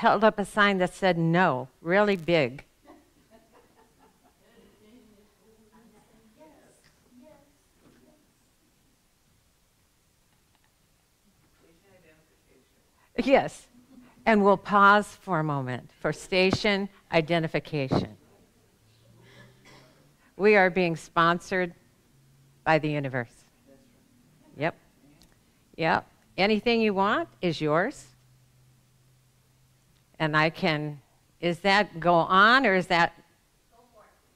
held up a sign that said no, really big. Yes. And we'll pause for a moment for station identification. We are being sponsored by the universe. Yep. Yep. Anything you want is yours. And I can, is that go on or is that?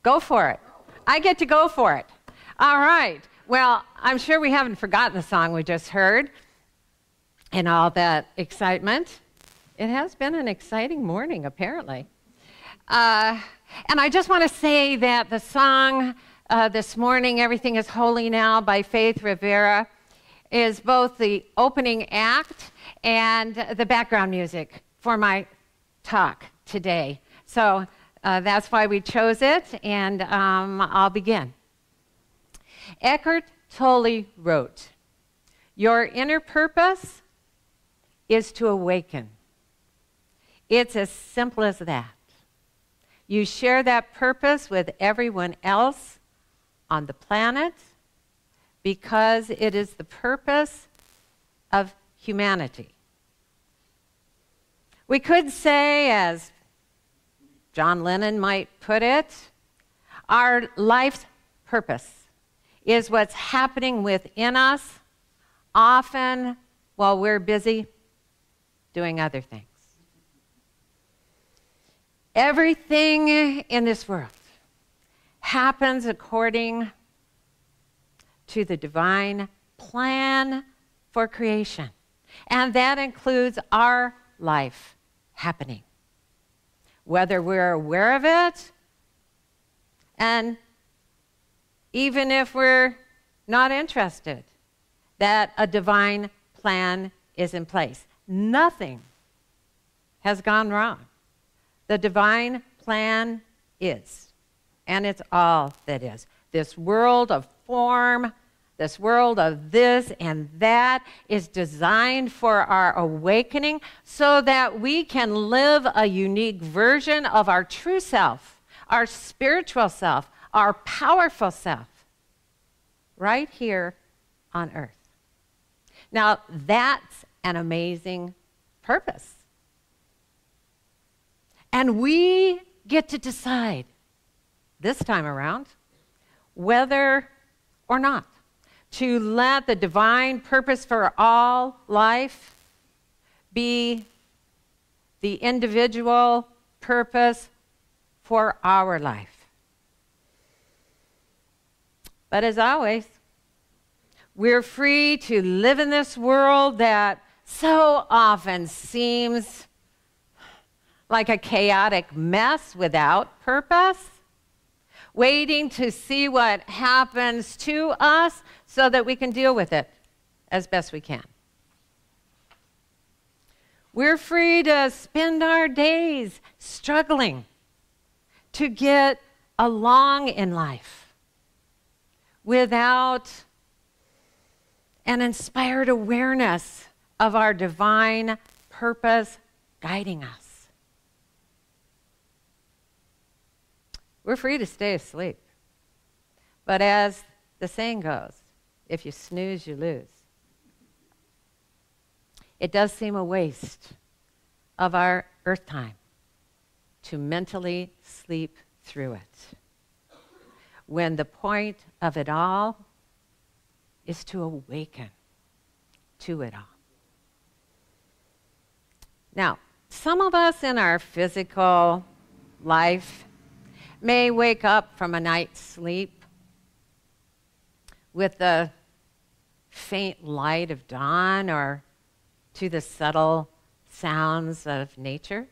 Go for it. I get to go for it. All right. Well, I'm sure we haven't forgotten the song we just heard and all that excitement. It has been an exciting morning, apparently. And I just want to say that the song this morning, Everything is Holy Now by Faith Rivera, is both the opening act and the background music for my talk today. So that's why we chose it, and I'll begin. Eckhart Tolle wrote, "Your inner purpose is to awaken. It's as simple as that. You share that purpose with everyone else on the planet because it is the purpose of humanity." We could say, as John Lennon might put it, our life's purpose is what's happening within us, often while we're busy doing other things. Everything in this world happens according to the divine plan for creation. And that includes our life happening, whether we're aware of it, and even if we're not interested, that a divine plan is in place. Nothing has gone wrong. The divine plan is, and it's all that is. This world of form, this world of this and that is designed for our awakening so that we can live a unique version of our true self, our spiritual self, our powerful self, right here on earth. Now, that's an amazing purpose. And we get to decide this time around whether or not to let the divine purpose for all life be the individual purpose for our life. But as always, we're free to live in this world that so often seems like a chaotic mess without purpose, waiting to see what happens to us so that we can deal with it as best we can. We're free to spend our days struggling to get along in life without an inspired awareness of our divine purpose guiding us. We're free to stay asleep. But as the saying goes, if you snooze, you lose. It does seem a waste of our earth time to mentally sleep through it, when the point of it all is to awaken to it all. Now, some of us in our physical life may wake up from a night's sleep with the faint light of dawn or to the subtle sounds of nature,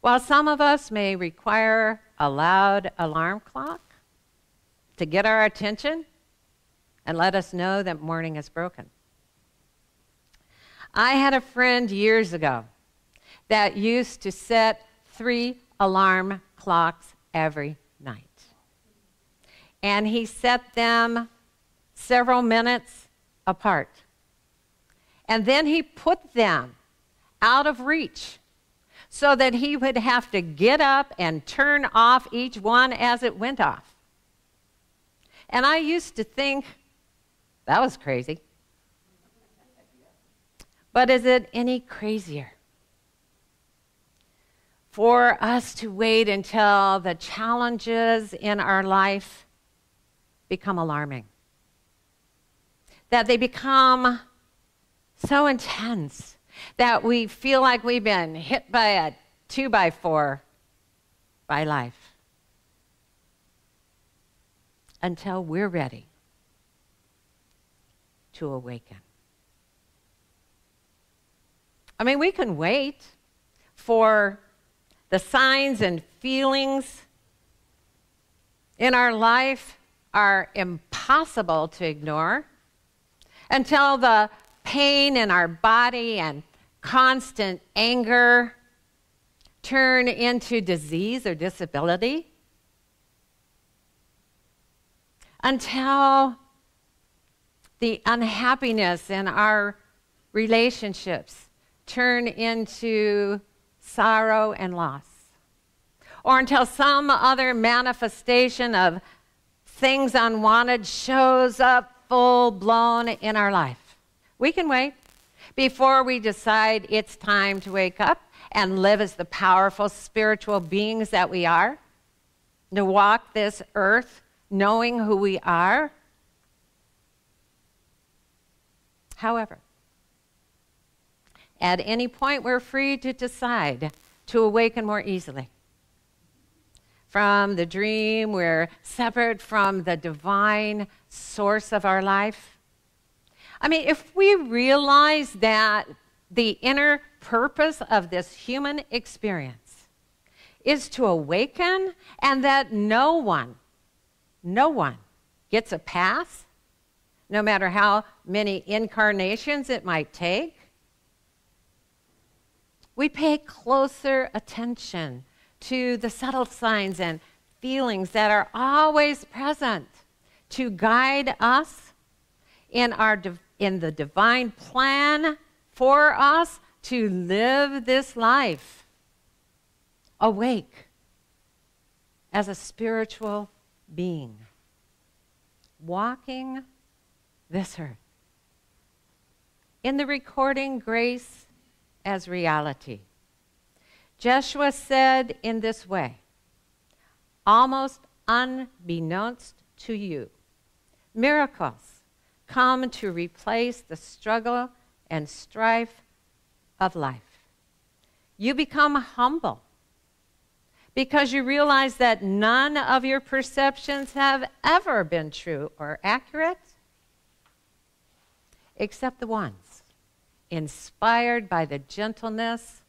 while some of us may require a loud alarm clock to get our attention and let us know that morning is broken. I had a friend years ago that used to set 3 alarm clocks every night. And he set them several minutes apart. And then he put them out of reach so that he would have to get up and turn off each one as it went off. And I used to think that was crazy. But is it any crazier for us to wait until the challenges in our life become alarming? That they become so intense that we feel like we've been hit by a 2x4 by life, until we're ready to awaken. I mean, we can wait for the signs and feelings in our life are impossible to ignore until the pain in our body and constant anger turn into disease or disability, until the unhappiness in our relationships turn into sorrow and loss, or until some other manifestation of things unwanted shows up full-blown in our life. We can wait before we decide it's time to wake up and live as the powerful spiritual beings that we are, to walk this earth knowing who we are. However, at any point we're free to decide to awaken more easily from the dream. We're separate from the divine source of our life. I mean, if we realize that the inner purpose of this human experience is to awaken, and that no one gets a pass, no matter how many incarnations it might take, we pay closer attention to the subtle signs and feelings that are always present to guide us in the divine plan for us to live this life awake as a spiritual being, walking this earth. In the recording, Grace as Reality, Joshua said in this way, almost unbeknownst to you, miracles come to replace the struggle and strife of life. You become humble because you realize that none of your perceptions have ever been true or accurate, except the ones inspired by the gentleness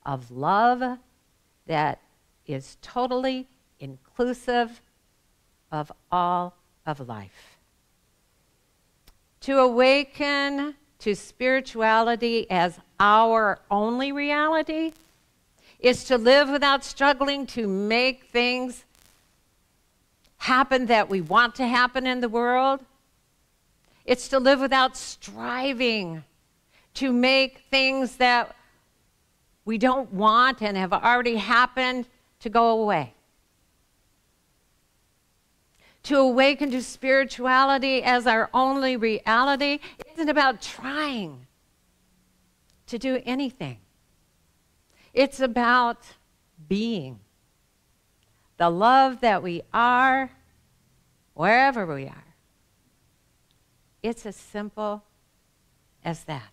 of love that is totally inclusive of all of life. To awaken to spirituality as our only reality is to live without struggling to make things happen that we want to happen in the world. It's to live without striving to make things that we don't want and have already happened to go away. To awaken to spirituality as our only reality isn't about trying to do anything. It's about being the love that we are wherever we are. It's as simple as that.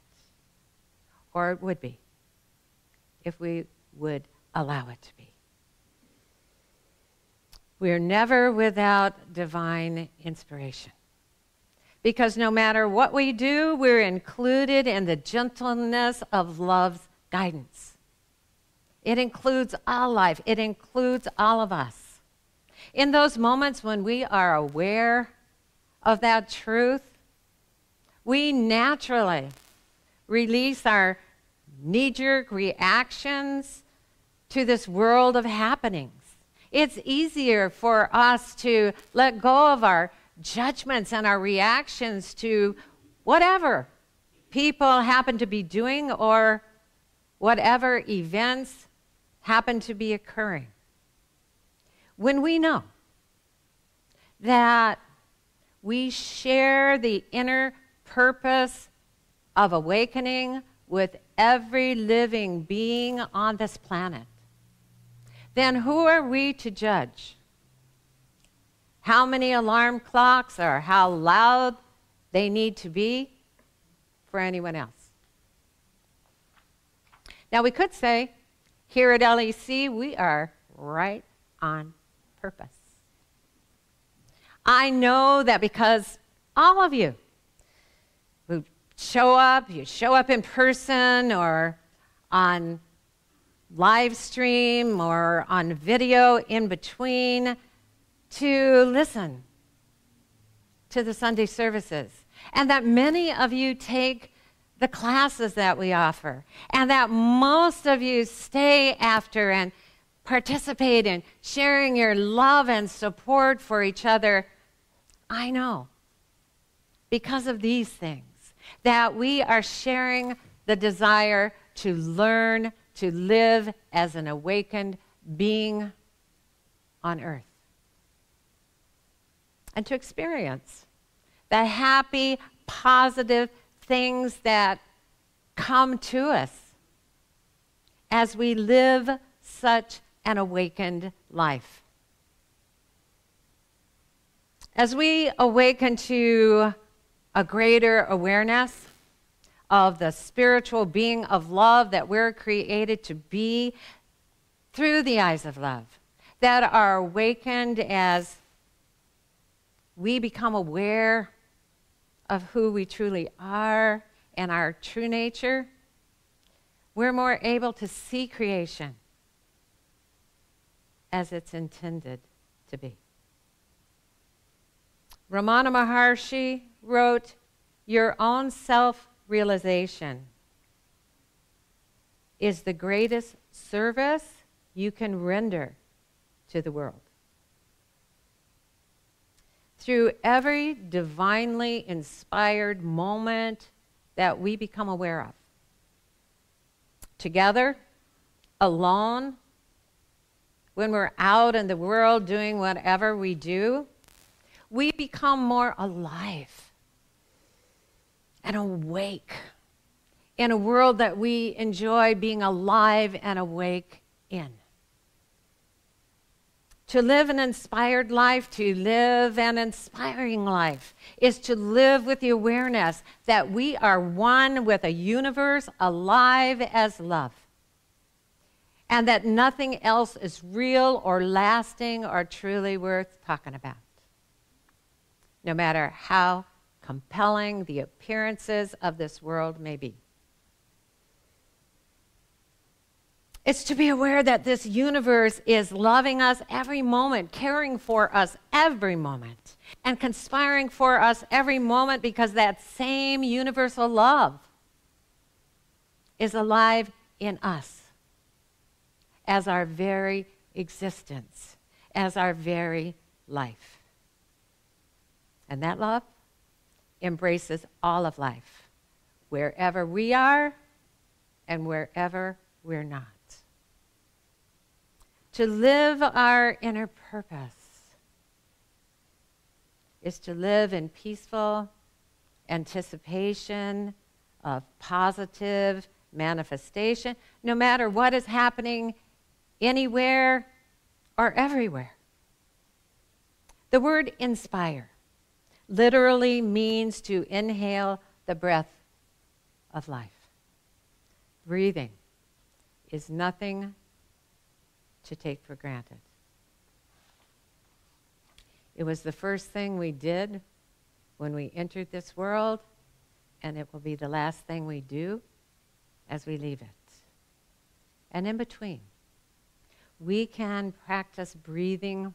Or it would be, if we would allow it to be. We are never without divine inspiration, because no matter what we do, we're included in the gentleness of love's guidance. It includes all life. It includes all of us. In those moments when we are aware of that truth, we naturally release our knee-jerk reactions to this world of happenings. It's easier for us to let go of our judgments and our reactions to whatever people happen to be doing or whatever events happen to be occurring. When we know that we share the inner purpose of awakening with every living being on this planet, then who are we to judge how many alarm clocks or how loud they need to be for anyone else? Now, we could say, here at LEC, we are right on purpose. I know that because all of you who you show up in person or on live stream or on video in between to listen to the Sunday services, and that many of you take the classes that we offer, and that most of you stay after and participate in sharing your love and support for each other. I know, because of these things, that we are sharing the desire to learn to live as an awakened being on earth and to experience the happy, positive things that come to us as we live such an awakened life. As we awaken to a greater awareness of the spiritual being of love that we're created to be through the eyes of love, that are awakened as we become aware of who we truly are and our true nature, we're more able to see creation as it's intended to be. Ramana Maharshi wrote, "Your own self-realization is the greatest service you can render to the world." Through every divinely inspired moment that we become aware of, together, alone, when we're out in the world doing whatever we do, we become more alive and awake in a world that we enjoy being alive and awake in. To live an inspired life, to live an inspiring life, is to live with the awareness that we are one with a universe alive as love, and that nothing else is real or lasting or truly worth talking about, no matter how compelling the appearances of this world may be. It's to be aware that this universe is loving us every moment, caring for us every moment, and conspiring for us every moment, because that same universal love is alive in us as our very existence, as our very life. And that love embraces all of life, wherever we are and wherever we're not. To live our inner purpose is to live in peaceful anticipation of positive manifestation, no matter what is happening anywhere or everywhere. The word inspire literally means to inhale the breath of life. Breathing is nothing to take for granted. It was the first thing we did when we entered this world, and it will be the last thing we do as we leave it. And in between, we can practice breathing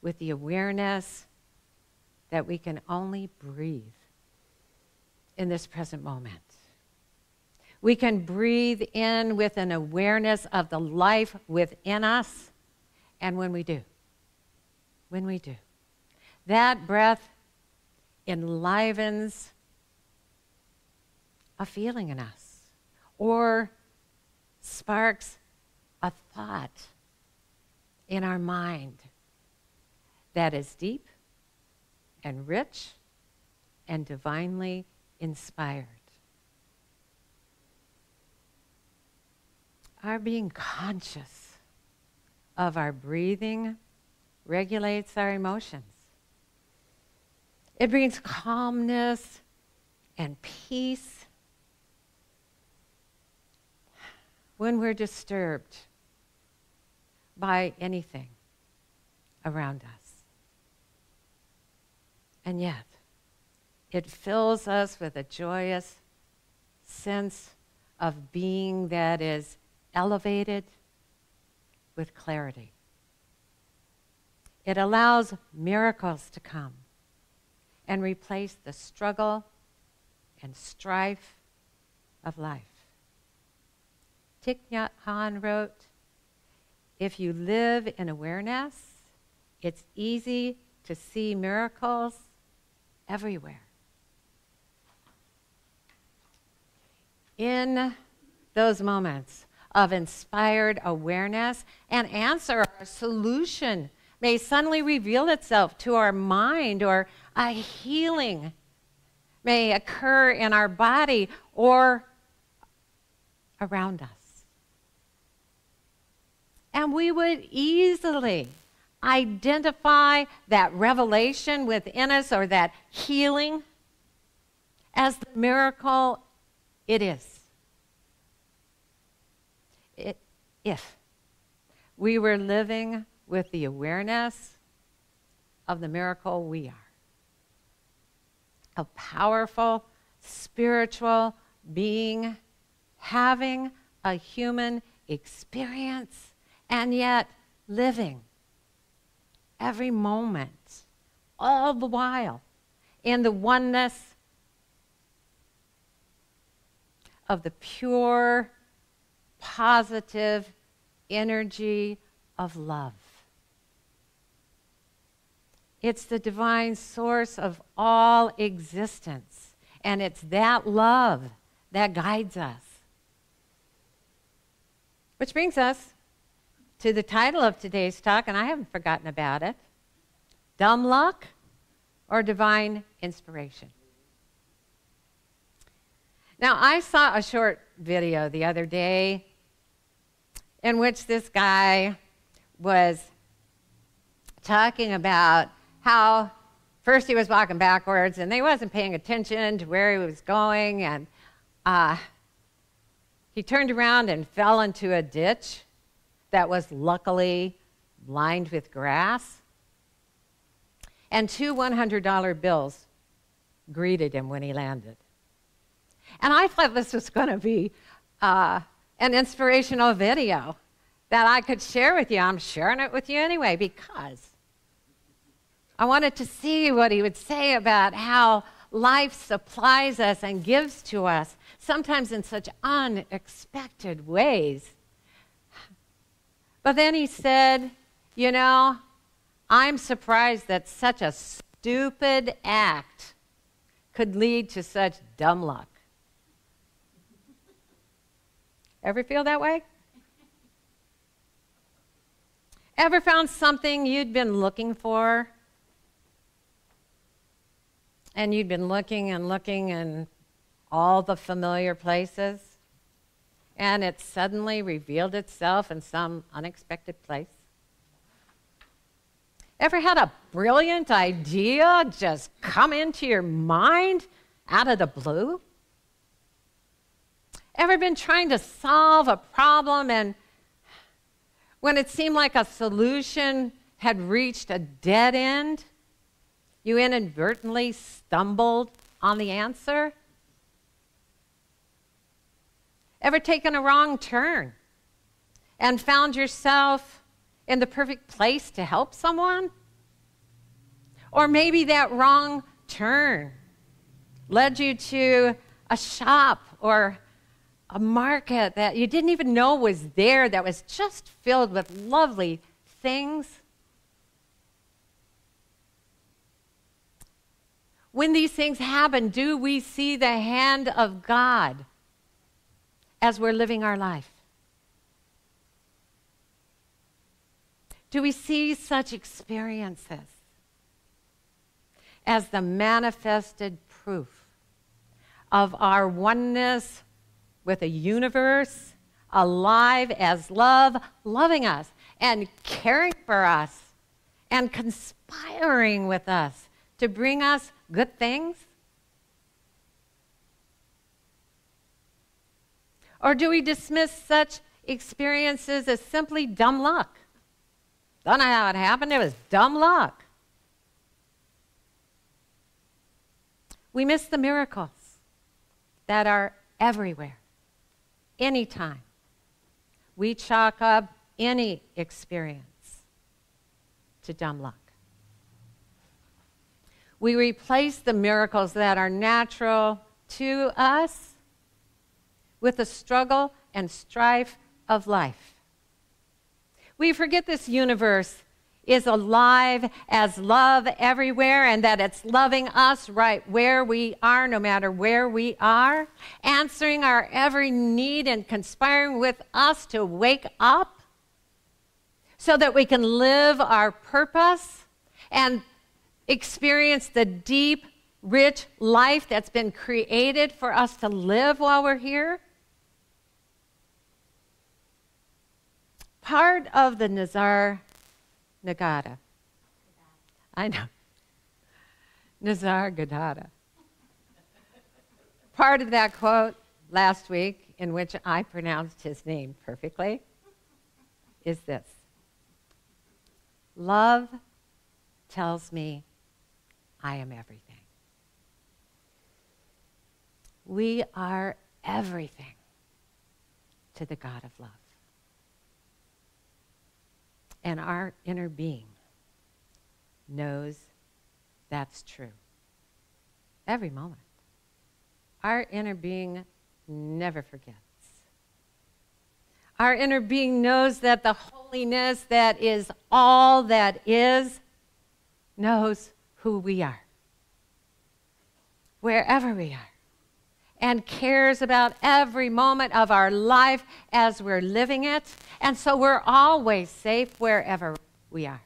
with the awareness that we can only breathe in this present moment. We can breathe in with an awareness of the life within us, and when we do, that breath enlivens a feeling in us, or sparks a thought in our mind that is deep and rich and divinely inspired. Our being conscious of our breathing regulates our emotions. It brings calmness and peace when we're disturbed by anything around us. And yet, it fills us with a joyous sense of being that is elevated with clarity. It allows miracles to come and replace the struggle and strife of life. Thich Nhat Hanh wrote, "If you live in awareness, it's easy to see miracles everywhere." In those moments of inspired awareness, an answer or a solution may suddenly reveal itself to our mind, or a healing may occur in our body or around us. And we would easily identify that revelation within us or that healing as the miracle it is. If we were living with the awareness of the miracle we are. A powerful, spiritual being having a human experience and yet living every moment, all the while, in the oneness of the pure, positive energy of love. It's the divine source of all existence, and it's that love that guides us. Which brings us to the title of today's talk, and I haven't forgotten about it: Dumb Luck or Divine Inspiration? Now, I saw a short video the other day in which this guy was talking about how first he was walking backwards and he wasn't paying attention to where he was going, and he turned around and fell into a ditch that was luckily lined with grass, and 2 $100 bills greeted him when he landed. And I thought this was going to be an inspirational video that I could share with you. I'm sharing it with you anyway because I wanted to see what he would say about how life supplies us and gives to us, sometimes in such unexpected ways. But then he said, you know, I'm surprised that such a stupid act could lead to such dumb luck. Ever feel that way? Ever found something you'd been looking for? And you'd been looking and looking in all the familiar places, and it suddenly revealed itself in some unexpected place? Ever had a brilliant idea just come into your mind out of the blue? Ever been trying to solve a problem, and when it seemed like a solution had reached a dead end, you inadvertently stumbled on the answer? Ever taken a wrong turn and found yourself in the perfect place to help someone? Or maybe that wrong turn led you to a shop or a market that you didn't even know was there, that was just filled with lovely things. When these things happen, do we see the hand of God as we're living our life? Do we see such experiences as the manifested proof of our oneness with a universe alive as love, loving us and caring for us and conspiring with us to bring us good things? Or do we dismiss such experiences as simply dumb luck? Don't know how it happened, it was dumb luck. We miss the miracles that are everywhere, anytime. We chalk up any experience to dumb luck. We replace the miracles that are natural to us with the struggle and strife of life. We forget this universe is alive as love everywhere and that it's loving us right where we are, no matter where we are, answering our every need and conspiring with us to wake up so that we can live our purpose and experience the deep, rich life that's been created for us to live while we're here. Part of the Nazar Nagata. I know. Nazar Gadada. Part of that quote last week, in which I pronounced his name perfectly, is this. Love tells me I am everything. We are everything to the God of love. And our inner being knows that's true. Every moment. Our inner being never forgets. Our inner being knows that the holiness that is all that is knows who we are, wherever we are, and cares about every moment of our life as we're living it. And so we're always safe wherever we are.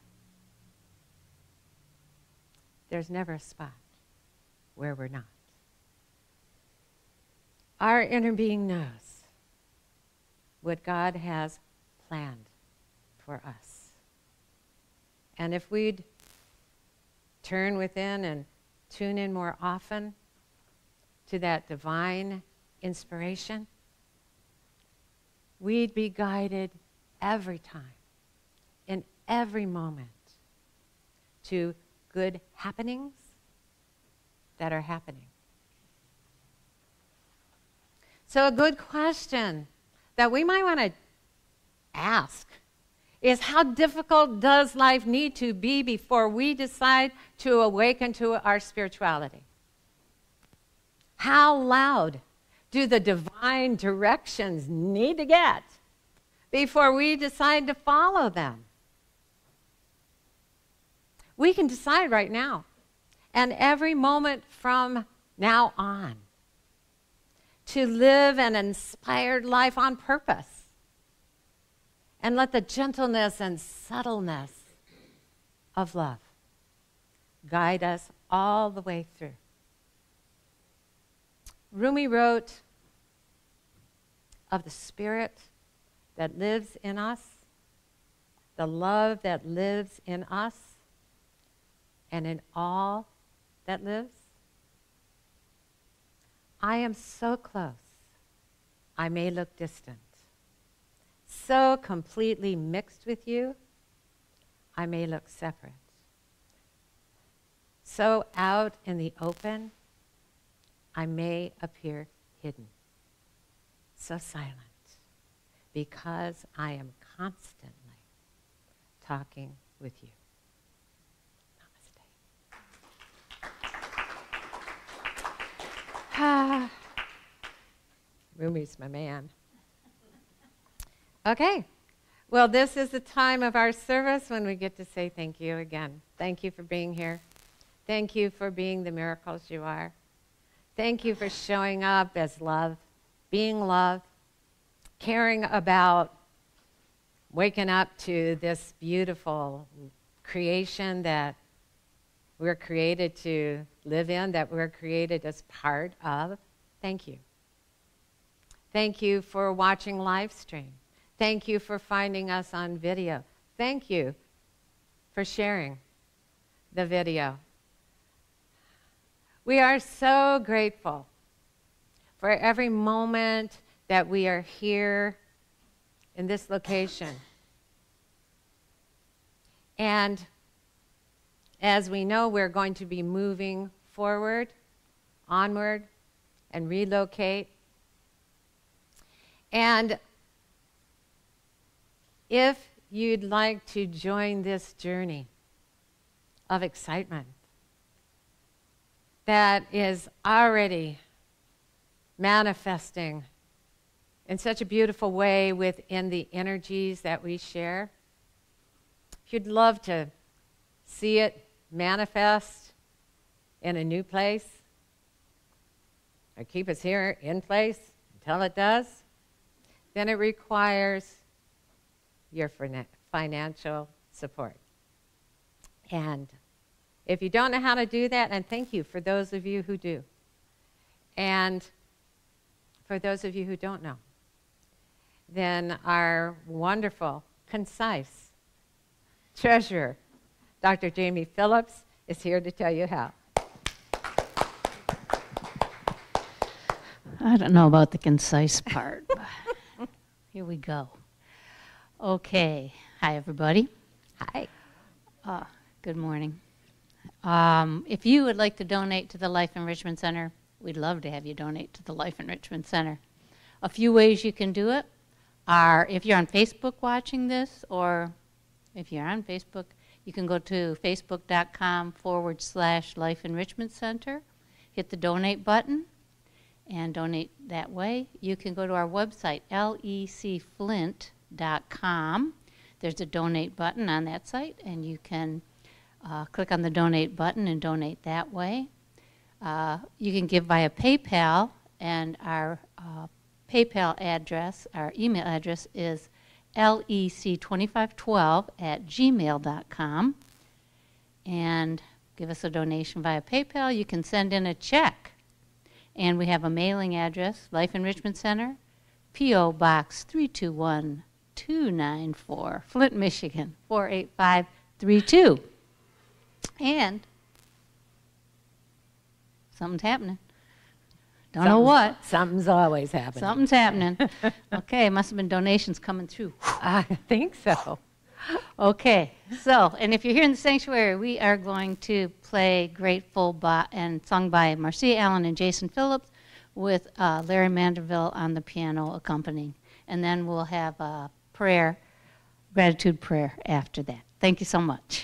There's never a spot where we're not. Our inner being knows what God has planned for us. And if we'd turn within and tune in more often to that divine inspiration, we'd be guided every time, in every moment, to good happenings that are happening. So a good question that we might want to ask is, how difficult does life need to be before we decide to awaken to our spirituality? How loud do the divine directions need to get before we decide to follow them? We can decide right now, and every moment from now on, to live an inspired life on purpose and let the gentleness and subtleness of love guide us all the way through. Rumi wrote of the spirit that lives in us, the love that lives in us, and in all that lives. I am so close, I may look distant. So completely mixed with you, I may look separate. So out in the open, I may appear hidden. So silent, because I am constantly talking with you. Namaste. Rumi's my man. Okay. Well, this is the time of our service when we get to say thank you again. Thank you for being here. Thank you for being the miracles you are. Thank you for showing up as love, being love, caring about waking up to this beautiful creation that we're created to live in, that we're created as part of. Thank you. Thank you for watching live stream. Thank you for finding us on video. Thank you for sharing the video. We are so grateful for every moment that we are here in this location. And as we know, we're going to be moving forward, onward, and relocate. And if you'd like to join this journey of excitement that is already manifesting in such a beautiful way within the energies that we share, if you'd love to see it manifest in a new place, or keep us here in place until it does, then it requires your financial support. And if you don't know how to do that, and thank you for those of you who do, and for those of you who don't know, then our wonderful, concise treasurer, Dr. Jamie Phillips, is here to tell you how. I don't know about the concise part, but here we go. Okay. Hi, everybody. Hi. Good morning. If you would like to donate to the Life Enrichment Center, we'd love to have you donate to the Life Enrichment Center. A few ways you can do it are, if you're on Facebook watching this, or if you're on Facebook, you can go to facebook.com/Life Enrichment Center, hit the donate button, and donate that way. You can go to our website, lecflint.com. There's a donate button on that site, and you can click on the donate button and donate that way. You can give via PayPal, and our PayPal address, our email address is lec2512@gmail.com. And give us a donation via PayPal. You can send in a check. And we have a mailing address, Life Enrichment Center, P.O. Box 321294, Flint, Michigan, 48532. And something's happening. Don't know what. Something's always happening. Something's happening. Okay, must have been donations coming through. I think so. Okay, so, and if you're here in the sanctuary, we are going to play Grateful and sung by Marcia Allen and Jason Phillips with Larry Manderville on the piano accompanying. And then we'll have a prayer, gratitude prayer after that. Thank you so much.